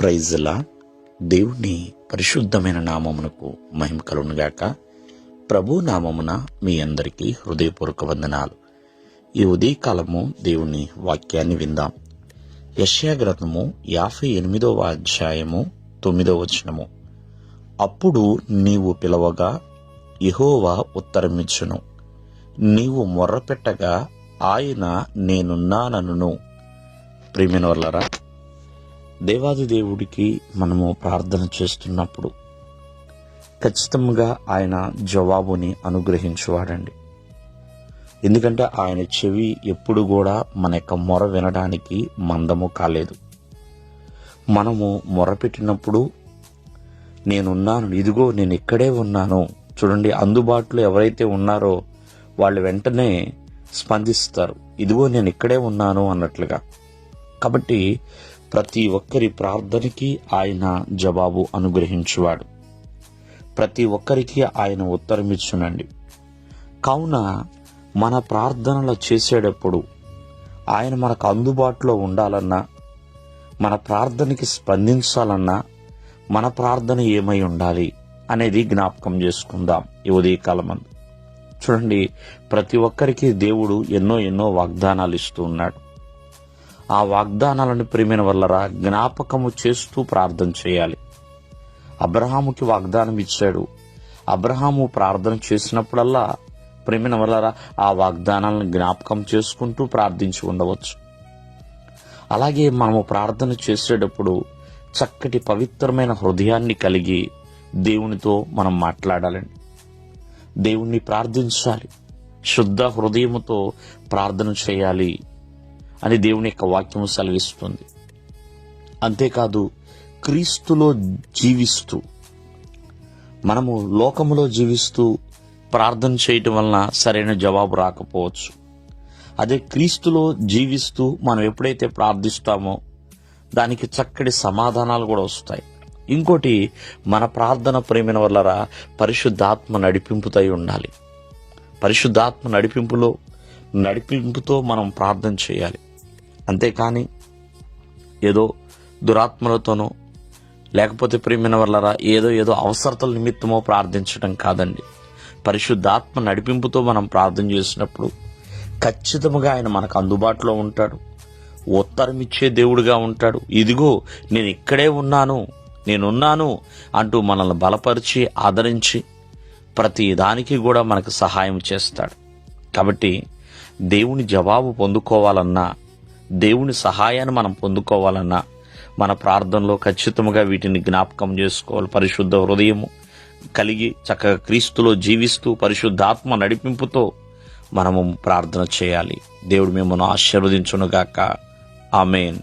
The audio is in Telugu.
ప్రైజ్లా దేవుని పరిశుద్ధమైన నామమునకు మహిమ కలుగునుగాక. ప్రభు నామమున మీ అందరికీ హృదయపూర్వక వందనాలు. ఈ ఉదయకాలము దేవుని వాక్యాన్ని విందాం. యెషయా గ్రంథము 58వ అధ్యాయము 9వ వచనము. అప్పుడు నీవు పిలవగా యెహోవా ఉత్తరమిచ్చును, నీవు మొర్రపెట్టగా ఆయన నేనున్నానను. ప్రియమైన వాళ్ళరా, దేవాది దేవుడికి మనము ప్రార్థన చేస్తున్నప్పుడు ఖచ్చితంగా ఆయన జవాబుని అనుగ్రహించువాడండి. ఎందుకంటే ఆయన చెవి ఎప్పుడు కూడా మన యొక్క మొర వినడానికి మందము కాలేదు. మనము మొరపెట్టినప్పుడు నేనున్నాను, ఇదిగో నేను ఇక్కడే ఉన్నాను, చూడండి, అందుబాటులో ఎవరైతే ఉన్నారో వాళ్ళు వెంటనే స్పందిస్తారు, ఇదిగో నేను ఇక్కడే ఉన్నాను అన్నట్లుగా. కాబట్టి ప్రతి ఒక్కరి ప్రార్థనకి ఆయన జవాబు అనుగ్రహించువాడు. ప్రతి ఒక్కరికి ఆయన ఉత్తరమిచ్చునండి. కావున మన ప్రార్థనలు చేసేటప్పుడు ఆయన మనకు అందుబాటులో ఉండాలన్నా, మన ప్రార్థనకి స్పందించాలన్నా మన ప్రార్థన ఏమై ఉండాలి అనేది జ్ఞాపకం చేసుకుందాం ఈ ఉదయకాలమందు. చూడండి, ప్రతి ఒక్కరికి దేవుడు ఎన్నో వాగ్దానాలు ఇస్తూ ఉన్నాడు. ఆ వాగ్దానాలను ప్రియమైన వల్లరా జ్ఞాపకము చేస్తూ ప్రార్థన చేయాలి. అబ్రహాముకి వాగ్దానం ఇచ్చాడు. అబ్రహాము ప్రార్థన చేసినప్పుడల్లా ప్రియమైన వల్లరా ఆ వాగ్దానాలను జ్ఞాపకం చేసుకుంటూ ప్రార్థించి ఉండవచ్చు. అలాగే మనము ప్రార్థన చేసేటప్పుడు చక్కటి పవిత్రమైన హృదయాన్ని కలిగి దేవునితో మనం మాట్లాడాలండి. దేవుణ్ణి ప్రార్థించాలి, శుద్ధ హృదయముతో ప్రార్థన చేయాలి అని దేవుని యొక్క వాక్యము సెలవిస్తుంది. అంతేకాదు, క్రీస్తులో జీవిస్తూ మనము లోకములో జీవిస్తూ ప్రార్థన చేయటం వలన సరైన జవాబు రాకపోవచ్చు. అదే క్రీస్తులో జీవిస్తూ మనం ఎప్పుడైతే ప్రార్థిస్తామో దానికి చక్కటి సమాధానాలు కూడా వస్తాయి. ఇంకోటి, మన ప్రార్థన ప్రేమిన వల్లరా పరిశుద్ధాత్మ నడిపింపుతై ఉండాలి. పరిశుద్ధాత్మ నడిపింపుతో మనం ప్రార్థన చేయాలి. అంతేకాని ఏదో దురాత్మలతోనో లేకపోతే ప్రియమైన వల్లరా ఏదో అవసరతల నిమిత్తమో ప్రార్థించడం కాదండి. పరిశుద్ధాత్మ నడిపింపుతో మనం ప్రార్థన చేసినప్పుడు ఖచ్చితంగా ఆయన మనకు అందుబాటులో ఉంటాడు, ఉత్తరమిచ్చే దేవుడిగా ఉంటాడు. ఇదిగో నేను ఇక్కడే ఉన్నాను, నేనున్నాను అంటూ మనల్ని బలపరిచి ఆదరించి ప్రతి దానికి కూడా మనకు సహాయం చేస్తాడు. కాబట్టి దేవుని జవాబు పొందుకోవాలన్నా, దేవుని సహాయాన్ని మనం పొందుకోవాలన్నా మన ప్రార్థనలో ఖచ్చితంగా వీటిని జ్ఞాపకం చేసుకోవాలి. పరిశుద్ధ హృదయము కలిగి చక్కగా క్రీస్తులో జీవిస్తూ పరిశుద్ధాత్మ నడిపింపుతో మనము ప్రార్థన చేయాలి. దేవుడు మిమ్మల్ని ఆశీర్వదించునుగాక. ఆమేన్.